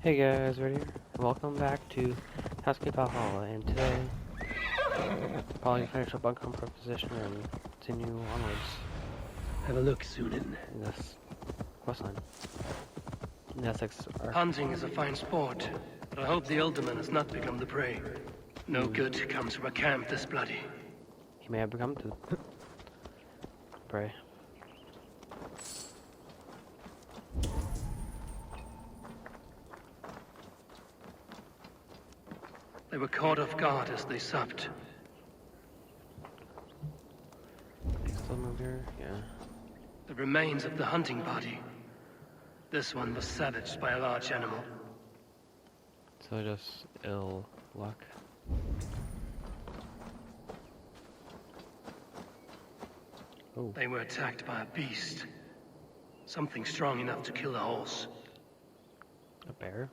Hey guys, right here. Welcome back to Valhalla, and today probably finish up on comfort position and continue onwards. Have a look, Sunan. In this questline. Essex are... Hunting is a fine sport, but I hope the Elderman has not become the prey. No good comes from a camp this bloody. He may have become to prey. They were caught off guard as they supped. Still move here? Yeah. The remains of the hunting party. This one was savaged by a large animal. So just ill luck. Oh. They were attacked by a beast. Something strong enough to kill a horse. A bear?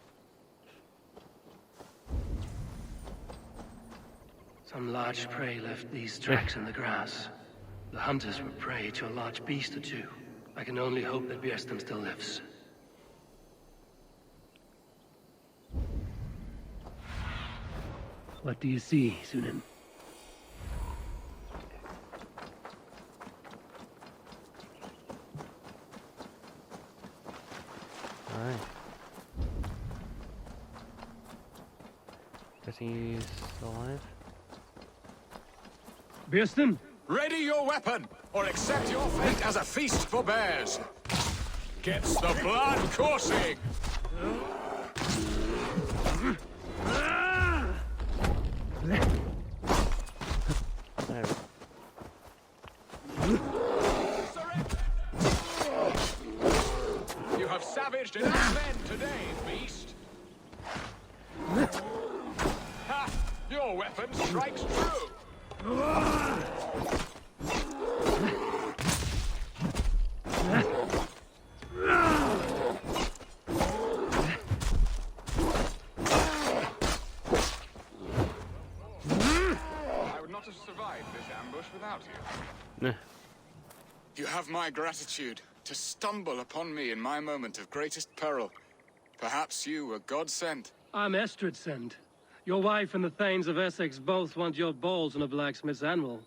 Some large prey left these tracks in the grass. The hunters were prey to a large beast or two. I can only hope that Björnstam still lives. What do you see, Sunan? Alright. Guess he's still alive? Björnstam? Ready your weapon, or accept your fate as a feast for bears. Gets the blood coursing. You have savaged enough men today, beast. Ha! Your weapon strikes true. I would not have survived this ambush without you. Nah. You have my gratitude to stumble upon me in my moment of greatest peril. Perhaps you were God sent. I'm Estrid sent. Your wife and the Thanes of Essex both want your balls on a blacksmith's anvil.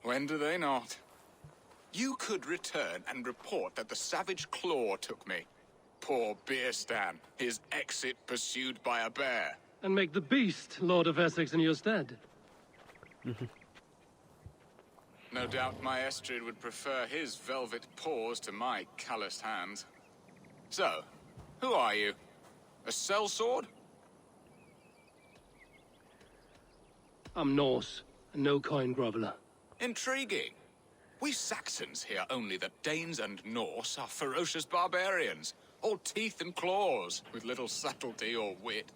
When do they not? You could return and report that the savage claw took me. Poor Björnstam, his exit pursued by a bear. And make the beast Lord of Essex in your stead. No doubt my Estrid would prefer his velvet paws to my calloused hands. So, who are you? A sellsword? I'm Norse, and no coin groveler. Intriguing. We Saxons hear only that Danes and Norse are ferocious barbarians, all teeth and claws, with little subtlety or wit.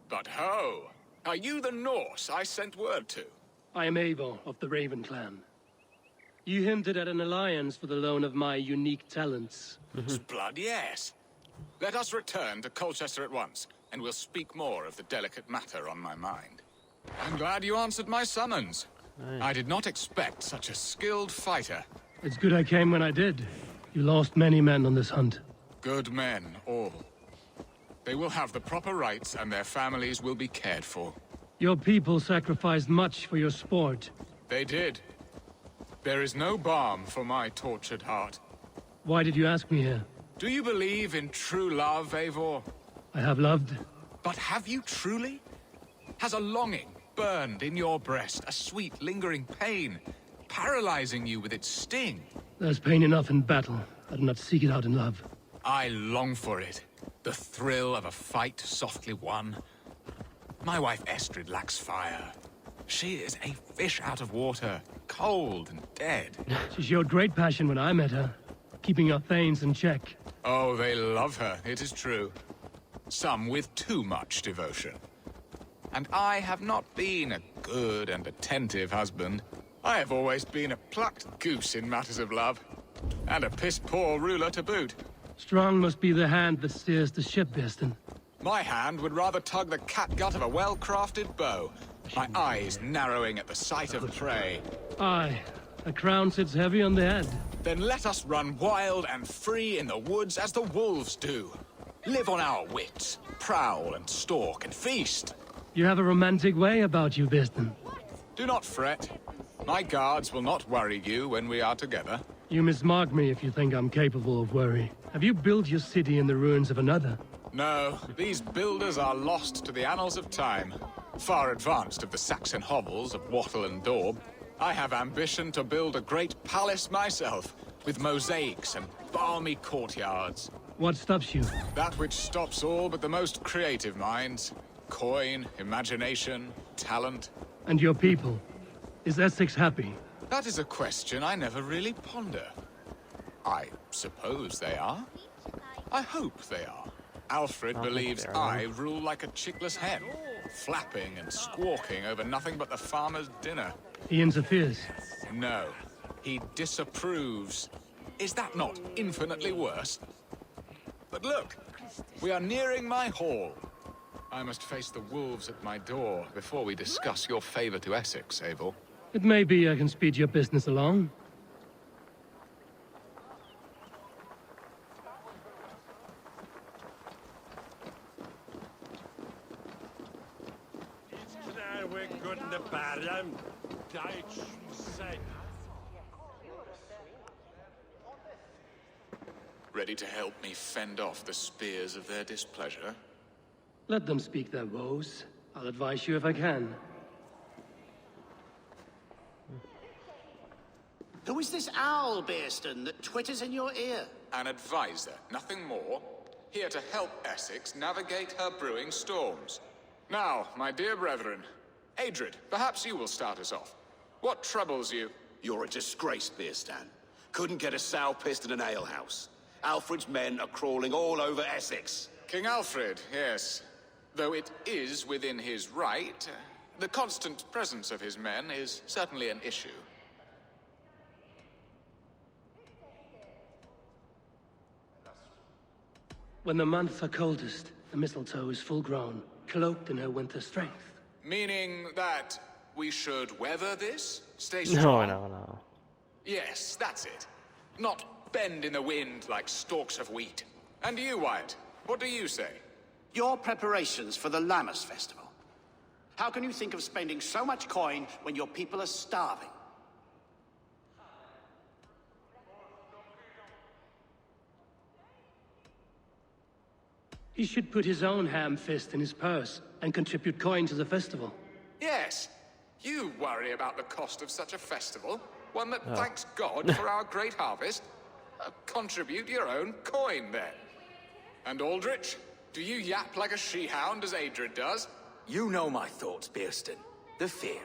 But ho! Are you the Norse I sent word to? I am Eivor of the Raven clan. You hinted at an alliance for the loan of my unique talents. Blood, yes. Let us return to Colchester at once, and we'll speak more of the delicate matter on my mind. I'm glad you answered my summons. Nice. I did not expect such a skilled fighter. It's good I came when I did. You lost many men on this hunt. Good men, all. They will have the proper rights, and their families will be cared for. Your people sacrificed much for your sport. They did. There is no balm for my tortured heart. Why did you ask me here? Do you believe in true love, Eivor? I have loved. But have you truly? Has a longing burned in your breast, a sweet, lingering pain, paralyzing you with its sting? There's pain enough in battle. I do not seek it out in love. I long for it. The thrill of a fight softly won. My wife Estrid lacks fire. She is a fish out of water, cold and dead. She showed great passion when I met her, keeping your Thanes in check. Oh, they love her, it is true. Some with too much devotion. And I have not been a good and attentive husband. I have always been a plucked goose in matters of love. And a piss-poor ruler to boot. Strong must be the hand that steers the ship, Björnstam. My hand would rather tug the catgut of a well-crafted bow. My eyes narrowing at the sight of prey. Aye, a crown sits heavy on the head. Then let us run wild and free in the woods as the wolves do. Live on our wits. Prowl and stalk and feast. You have a romantic way about you, Bearston. Do not fret. My guards will not worry you when we are together. You mismark me if you think I'm capable of worry. Have you built your city in the ruins of another? No, these builders are lost to the annals of time. Far advanced of the Saxon hovels of Wattle and Daub, I have ambition to build a great palace myself, with mosaics and balmy courtyards. What stops you? That which stops all but the most creative minds. Coin, imagination, talent. And your people? Is Essex happy? That is a question I never really ponder. I suppose they are. I hope they are. Alfred believes I rule like a chickless hen, flapping and squawking over nothing but the farmer's dinner. He interferes. No, he disapproves. Is that not infinitely worse? But look, we are nearing my hall. I must face the wolves at my door before we discuss your favor to Essex, Abel. It may be I can speed your business along. Ready to help me fend off the spears of their displeasure? Let them speak their woes. I'll advise you if I can. Who is this owl, Bearston, that twitters in your ear? An advisor, nothing more. Here to help Essex navigate her brewing storms. Now, my dear brethren, Adrid, perhaps you will start us off. What troubles you? You're a disgrace, Bearstan. Couldn't get a sow pissed in an alehouse. Alfred's men are crawling all over Essex. King Alfred, yes. Though it is within his right, the constant presence of his men is certainly an issue. When the months are coldest, the mistletoe is full grown, cloaked in her winter strength. Meaning that we should weather this? Stay No, strong? no. Yes, that's it. Not bend in the wind like stalks of wheat. And you, Wyatt, what do you say? Your preparations for the Lammas festival. How can you think of spending so much coin when your people are starving? He should put his own ham fist in his purse and contribute coin to the festival. Yes. You worry about the cost of such a festival? One that thanks God for our great harvest? Contribute your own coin, then. And Aldrich, do you yap like a she-hound as Adrid does? You know my thoughts, Bearston. They're feared.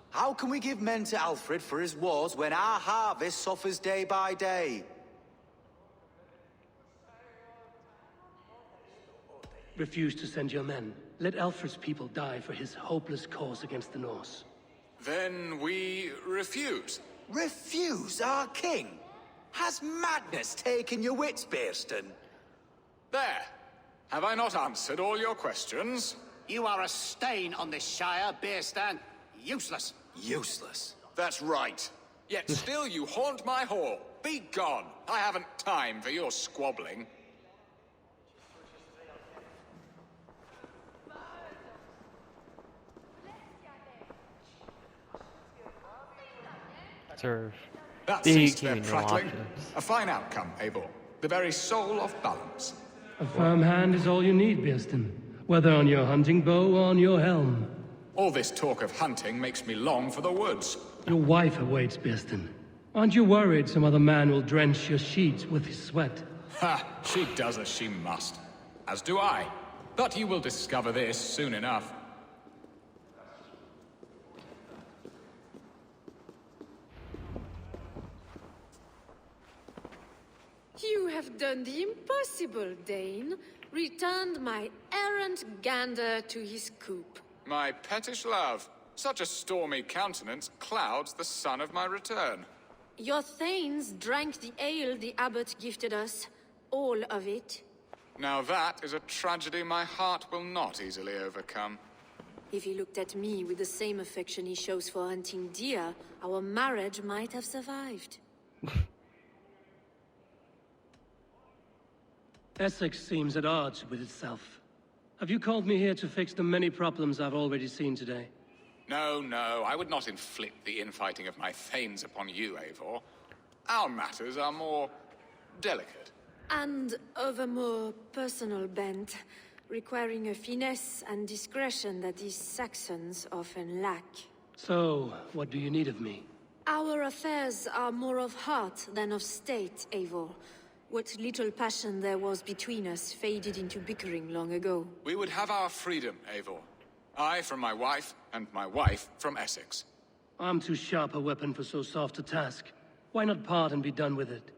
How can we give men to Alfred for his wars when our harvest suffers day by day? Refuse to send your men. Let Alfred's people die for his hopeless cause against the Norse. Then we refuse. Refuse our king? Has madness taken your wits, Bearston? There. Have I not answered all your questions? You are a stain on this shire, Bearstan. Useless. Useless. That's right. Yet still you haunt my hall. Be gone. I haven't time for your squabbling. Serve. That The ceased their king, no prattling. options. A fine outcome, Abel. The very soul of balance. A firm hand is all you need, Bearston. Whether on your hunting bow or on your helm. All this talk of hunting makes me long for the woods. Your wife awaits, Bearston. Aren't you worried some other man will drench your sheets with his sweat? Ha! She does as she must. As do I. But you will discover this soon enough. You have done the impossible, Dane. Returned my errant gander to his coop. My pettish love. Such a stormy countenance clouds the sun of my return. Your thanes drank the ale the abbot gifted us. All of it. Now that is a tragedy my heart will not easily overcome. If he looked at me with the same affection he shows for hunting deer, our marriage might have survived. Essex seems at odds with itself. Have you called me here to fix the many problems I've already seen today? No, no, I would not inflict the infighting of my thanes upon you, Eivor. Our matters are more delicate. And of a more personal bent, requiring a finesse and discretion that these Saxons often lack. So, what do you need of me? Our affairs are more of heart than of state, Eivor. What little passion there was between us faded into bickering long ago. We would have our freedom, Eivor. I from my wife, and my wife from Essex. I'm too sharp a weapon for so soft a task. Why not part and be done with it?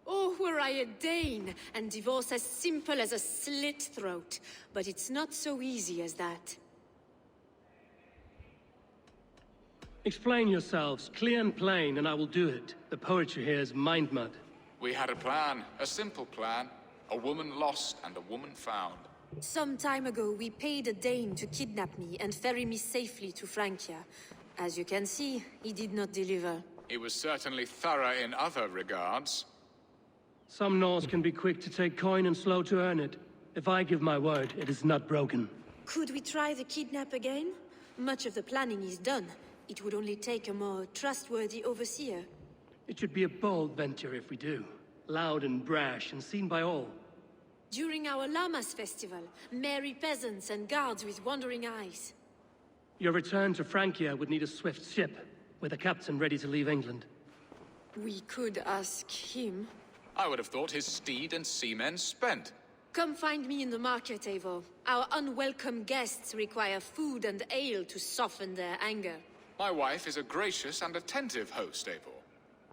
Oh, were I a Dane, and divorce as simple as a slit throat. But it's not so easy as that. Explain yourselves, clear and plain, and I will do it. The poetry here is mind mud. We had a plan, a simple plan. A woman lost and a woman found. Some time ago, we paid a Dane to kidnap me and ferry me safely to Francia. As you can see, he did not deliver. He was certainly thorough in other regards. Some Norse can be quick to take coin and slow to earn it. If I give my word, it is not broken. Could we try the kidnap again? Much of the planning is done. It would only take a more trustworthy overseer. It should be a bold venture if we do. Loud and brash and seen by all. During our Llamas festival, merry peasants and guards with wandering eyes. Your return to Francia would need a swift ship, with a captain ready to leave England. We could ask him. I would have thought his steed and seamen spent. Come find me in the market, Eivor. Our unwelcome guests require food and ale to soften their anger. My wife is a gracious and attentive host, Eivor.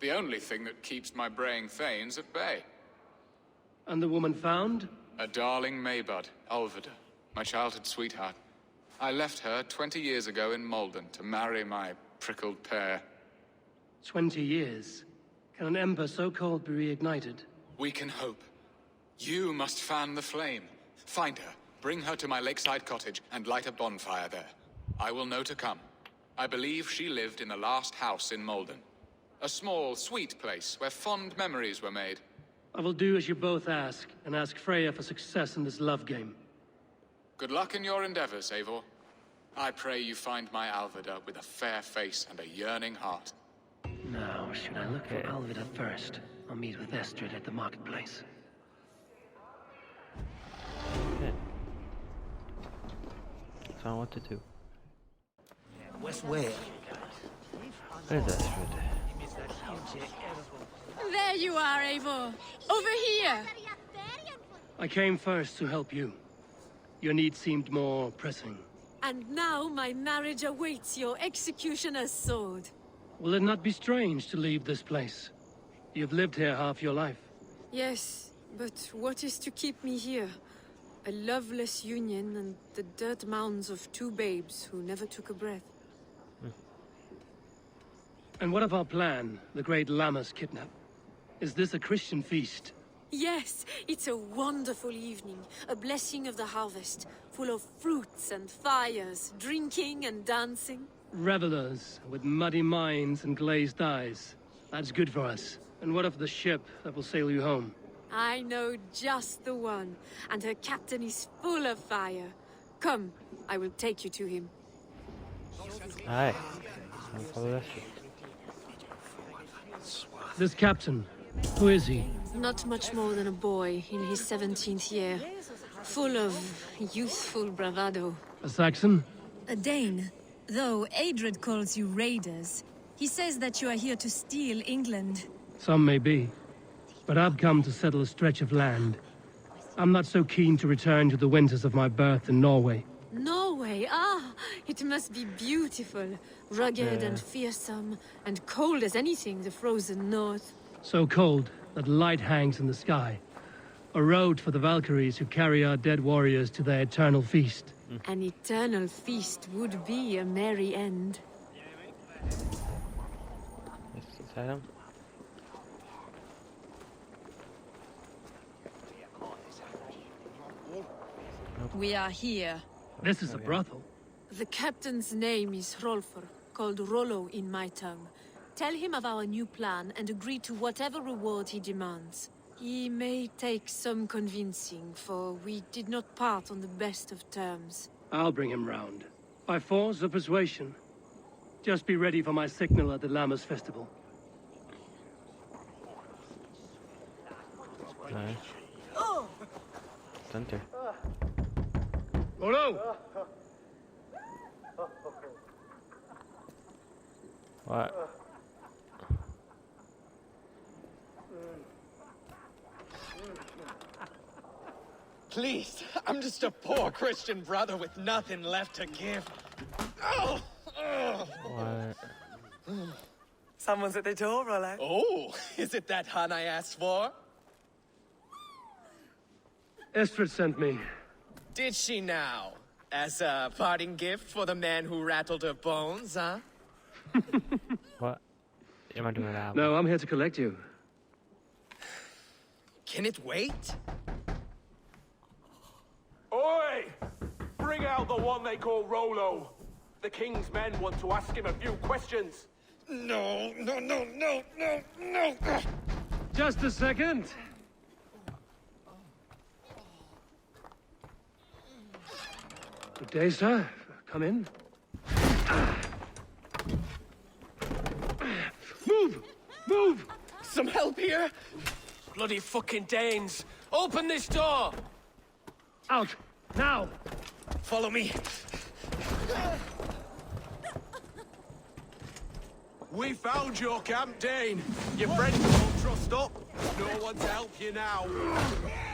The only thing that keeps my braying thanes at bay. And the woman found? A darling Maybud, Alvida, my childhood sweetheart. I left her 20 years ago in Malden to marry my prickled pear. 20 years? Can an ember so cold be reignited? We can hope. You must fan the flame. Find her, bring her to my lakeside cottage, and light a bonfire there. I will know to come. I believe she lived in the last house in Malden. A small, sweet place where fond memories were made. I will do as you both ask, and ask Freya for success in this love game. Good luck in your endeavors, Eivor. I pray you find my Alvida with a fair face and a yearning heart. Now, should I look for Alvida first? I'll meet with Estrid at the marketplace. Okay. So I know what to do. West where? Where's Astrid? There you are, Eivor. Over here. I came first to help you. Your need seemed more pressing. And now my marriage awaits your executioner's sword. Will it not be strange to leave this place? You've lived here half your life. Yes, but what is to keep me here? A loveless union and the dirt mounds of two babes who never took a breath. And what of our plan, the great Llamas kidnap? Is this a Christian feast? Yes, it's a wonderful evening, a blessing of the harvest, full of fruits and fires, drinking and dancing. Revelers with muddy minds and glazed eyes. That's good for us. And what of the ship that will sail you home? I know just the one, and her captain is full of fire. Come, I will take you to him. Aye. Time for the rest. This captain, who is he? Not much more than a boy in his 17th year, full of youthful bravado. A Saxon? A Dane. Though Adred calls you raiders, he says that you are here to steal England. Some may be. But I've come to settle a stretch of land. I'm not so keen to return to the winters of my birth in Norway. Norway, it must be beautiful. Rugged and fearsome, and cold as anything the frozen north. So cold that light hangs in the sky. A road for the Valkyries who carry our dead warriors to their eternal feast. An eternal feast would be a merry end. Is that him? We are here. This is a brothel. The captain's name is Hrolfr, called Rollo in my tongue. Tell him of our new plan and agree to whatever reward he demands. He may take some convincing, for we did not part on the best of terms. I'll bring him round. By force or persuasion. Just be ready for my signal at the Llamas Festival. Nice. Center. Rollo! What? Please, I'm just a poor Christian brother with nothing left to give. Oh! What? Someone's at the door, Rollo. Oh, is it that hun I asked for? Estrid sent me. Did she now? As a parting gift for the man who rattled her bones, huh? What? Am I doing that? No, I'm here to collect you. Can it wait? Oi! Bring out the one they call Rollo. The king's men want to ask him a few questions. No. Just a second. Good day, sir. Come in. Move! Move! Some help here? Bloody fucking Danes! Open this door! Out! Now! Follow me. We found your camp, Dane. Your friends won't trust up. No one to help you now.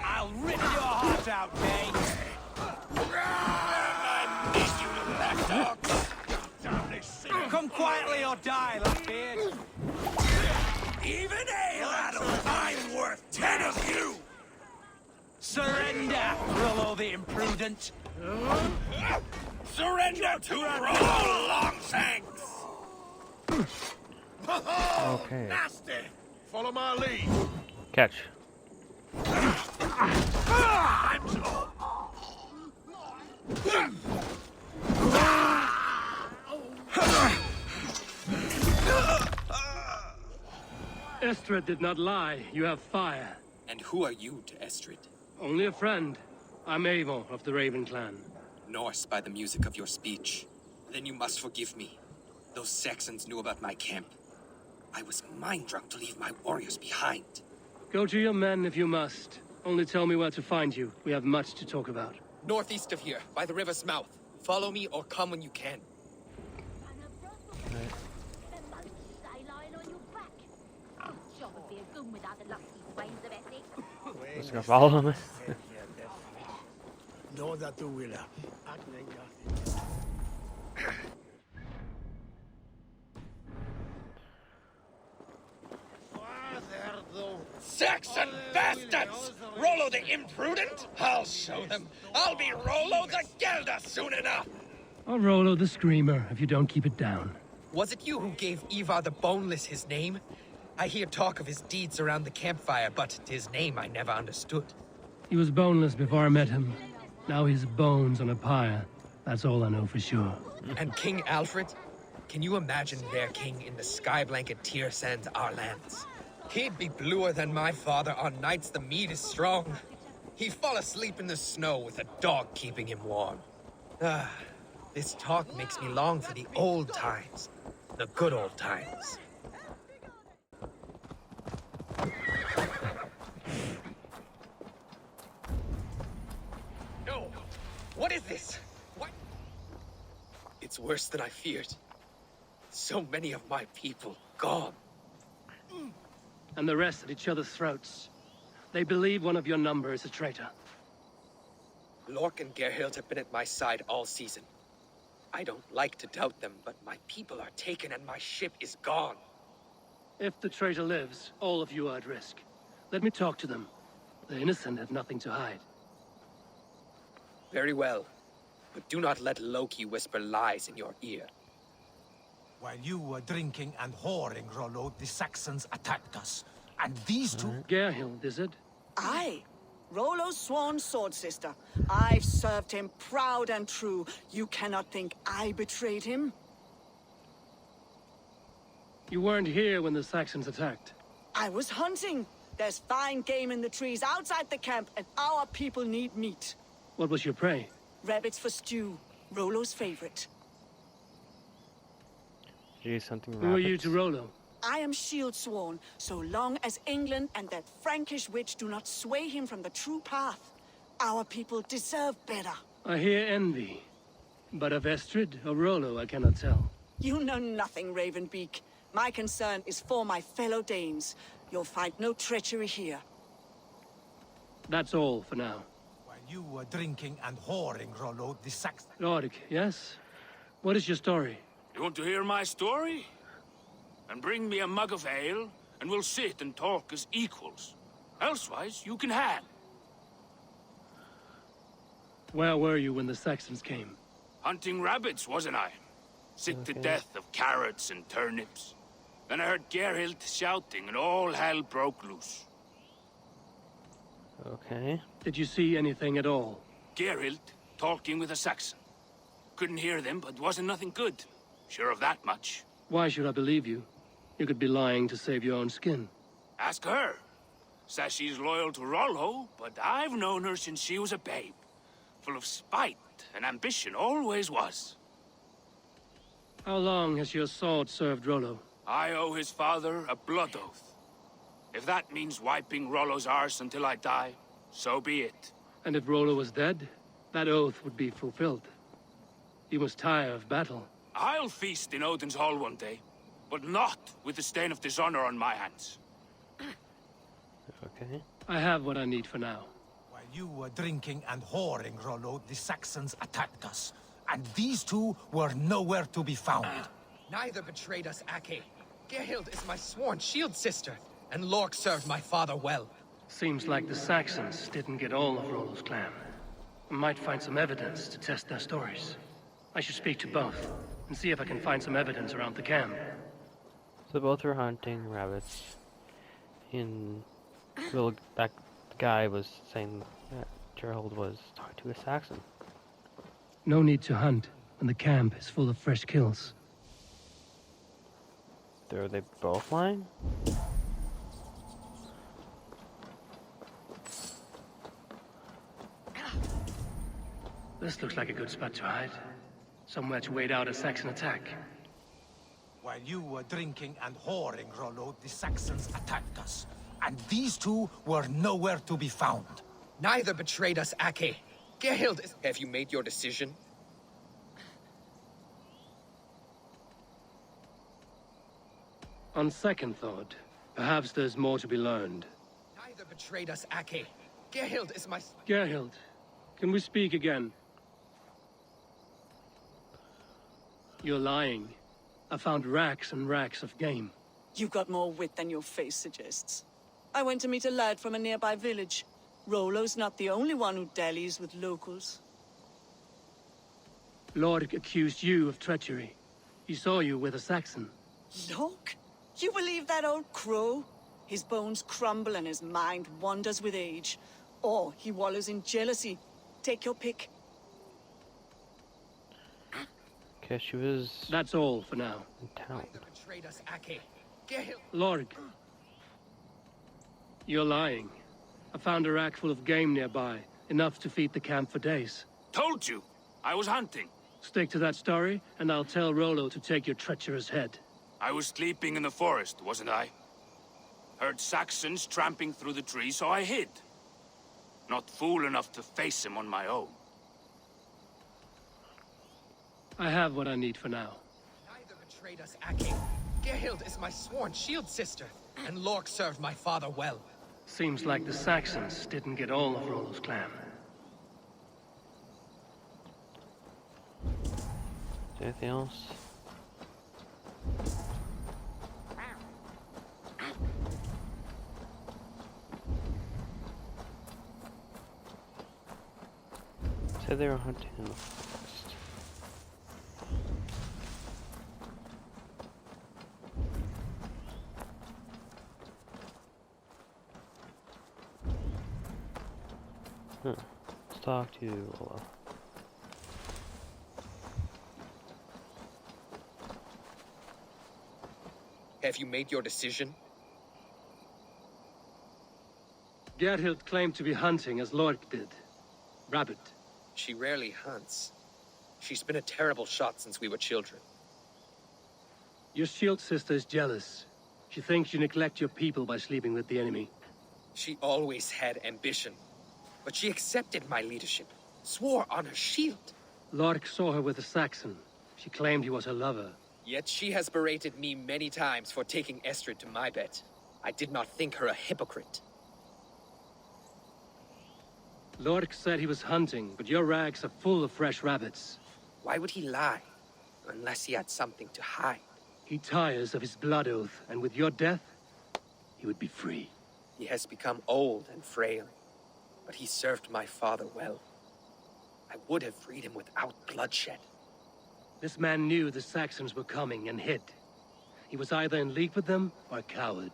I'll rip your heart out, Dane. I miss you, little black dog. Come quietly or die, Blackbeard. Even ale, Adam. I'm worth 10 of you. Surrender, Rollo the Imprudent. Surrender to Rollo Longshanks. Okay. Nasty. Follow my lead. Catch. Estrid did not lie. You have fire. And who are you to Estrid? Only a friend. I'm Avon of the Raven clan. Norse by the music of your speech. Then you must forgive me. Those Saxons knew about my camp. I was mind-drunk to leave my warriors behind. Go to your men if you must. Only tell me where to find you. We have much to talk about. Northeast of here, by the river's mouth. Follow me or come when you can. Just gonna follow him. Saxon bastards! Rollo the Imprudent? I'll show them. I'll be Rollo the Gelder soon enough. Or Rollo the Screamer, if you don't keep it down. Was it you who gave Ivar the Boneless his name? I hear talk of his deeds around the campfire, but his name I never understood. He was boneless before I met him. Now he's bones on a pyre. That's all I know for sure. And King Alfred? Can you imagine their king in the sky blanket tier sands our lands? He'd be bluer than my father on nights the mead is strong. He'd fall asleep in the snow with a dog keeping him warm. Ah, this talk makes me long for the old times. The good old times. No! What is this? What? It's worse than I feared. So many of my people gone. And the rest at each other's throats. They believe one of your number is a traitor. Lork and Gerhild have been at my side all season. I don't like to doubt them, but my people are taken and my ship is gone. If the traitor lives, all of you are at risk. Let me talk to them. The innocent have nothing to hide. Very well. But do not let Loki whisper lies in your ear. While you were drinking and whoring, Rollo, the Saxons attacked us. And these two... Gerhild, is it? Aye. Rollo's sworn sword sister. I've served him proud and true. You cannot think I betrayed him? You weren't here when the Saxons attacked. I was hunting. There's fine game in the trees outside the camp, and our people need meat. What was your prey? Rabbits for stew. Rollo's favorite. Use something Who are you to rabbits. Rollo? I am shield sworn, so long as England and that Frankish witch do not sway him from the true path. Our people deserve better. I hear envy. But of Estrid or Rollo, I cannot tell. You know nothing, Ravenbeak. My concern is for my fellow Danes. You'll find no treachery here. That's all for now. While you were drinking and whoring, Rollo, the Saxon... Lorik, yes? What is your story? You want to hear my story? And bring me a mug of ale, and we'll sit and talk as equals. Elsewise, you can hang. Where were you when the Saxons came? Hunting rabbits, wasn't I? Sick to death of carrots and turnips. Then I heard Gerhild shouting, and all hell broke loose. Okay. Did you see anything at all? Gerhild talking with a Saxon. Couldn't hear them, but wasn't nothing good. Sure of that much. Why should I believe you? You could be lying to save your own skin. Ask her. Says she's loyal to Rollo, but I've known her since she was a babe. Full of spite and ambition, always was. How long has your sword served Rollo? I owe his father a blood oath. If that means wiping Rollo's arse until I die, so be it. And if Rollo was dead, that oath would be fulfilled. You must tire of battle. I'll feast in Odin's hall one day, but not with the stain of dishonor on my hands. Okay. I have what I need for now. While you were drinking and whoring, Rollo, the Saxons attacked us. And these two were nowhere to be found. Neither betrayed us, Ake. Gerhild is my sworn shield sister, and Lork served my father well. Seems like the Saxons didn't get all of Rollo's clan. I might find some evidence to test their stories. I should speak to both, and see if I can find some evidence around the camp. So both were hunting rabbits. And the guy was saying that Gerald was talking to a Saxon. No need to hunt, and the camp is full of fresh kills. Are they both lying? This looks like a good spot to hide. Somewhere to wait out a Saxon attack. While you were drinking and whoring, Rollo, the Saxons attacked us. And these two were nowhere to be found. Neither betrayed us, Ake. Gerhild is... Have you made your decision? On second thought, perhaps there's more to be learned. Neither betrayed us, Ake. Gerhild is my... Gerhild, can we speak again? You're lying. I found racks and racks of game. You've got more wit than your face suggests. I went to meet a lad from a nearby village. Rollo's not the only one who dallies with locals. Lork accused you of treachery. He saw you with a Saxon. Lork? You believe that old crow? His bones crumble and his mind wanders with age. Or he wallows in jealousy. Take your pick. Okay, she was That's all for now. in town. Neither betrayed us, Ake. Gerhild... Lork. You're lying. I found a rack full of game nearby. Enough to feed the camp for days. Told you. I was hunting. Stick to that story, and I'll tell Rollo to take your treacherous head. I was sleeping in the forest, wasn't I? Heard Saxons tramping through the trees, so I hid. Not fool enough to face him on my own. I have what I need for now. Neither betrayed us, Ake. Gerhild is my sworn shield sister, and Lork served my father well. Seems like the Saxons didn't get all of Rollo's clan. Anything else? Said they were hunting in the forest. Let's talk to Lola. Have you made your decision? Gerhild claimed to be hunting as Lork did. Rabbit. She rarely hunts. She's been a terrible shot since we were children. Your shield sister is jealous. She thinks you neglect your people by sleeping with the enemy. She always had ambition. But she accepted my leadership. Swore on her shield. Lork saw her with a Saxon. She claimed he was her lover. Yet she has berated me many times for taking Estrid to my bed. I did not think her a hypocrite. Lork said he was hunting, but your rags are full of fresh rabbits. Why would he lie? Unless he had something to hide. He tires of his blood oath, and with your death, he would be free. He has become old and frail, but he served my father well. I would have freed him without bloodshed. This man knew the Saxons were coming and hid. He was either in league with them or a coward.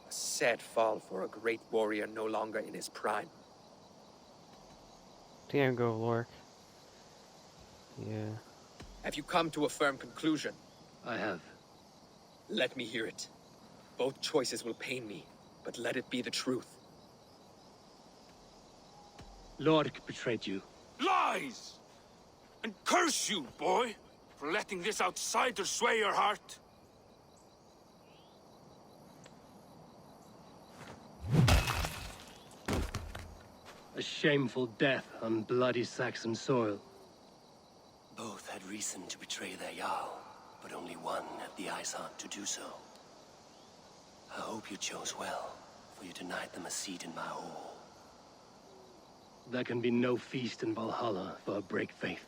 A sad fall for a great warrior no longer in his prime. Damn, go, Lork. Yeah. Have you come to a firm conclusion? I have. Let me hear it. Both choices will pain me, but let it be the truth. Lork betrayed you. Lies! And curse you, boy, for letting this outsider sway your heart. A shameful death on bloody Saxon soil. Both had reason to betray their Jarl, but only one had the eyesight to do so. I hope you chose well, for you denied them a seat in my hall. There can be no feast in Valhalla for a break faith.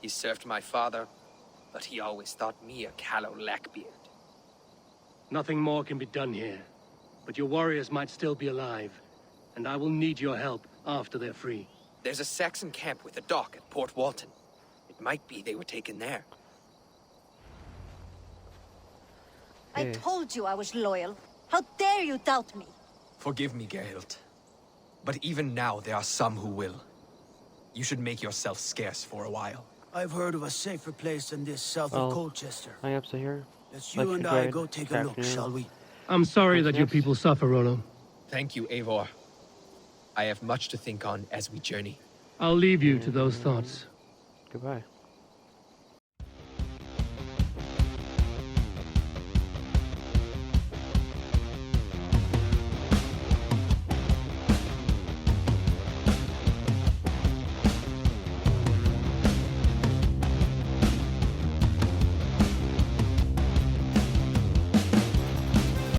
He served my father, but he always thought me a callow lackbeard. Nothing more can be done here, but your warriors might still be alive, and I will need your help after they're free. There's a Saxon camp with a dock at Port Walton. It might be they were taken there. I told you I was loyal. How dare you doubt me? Forgive me, Gerhild. But even now there are some who will. You should make yourself scarce for a while. I've heard of a safer place than this south of Colchester. I up to here. Let's you and I go take a look, shall we? I'm sorry that your people suffer, Rollo. Thank you, Eivor. I have much to think on as we journey. I'll leave you to those thoughts. Goodbye.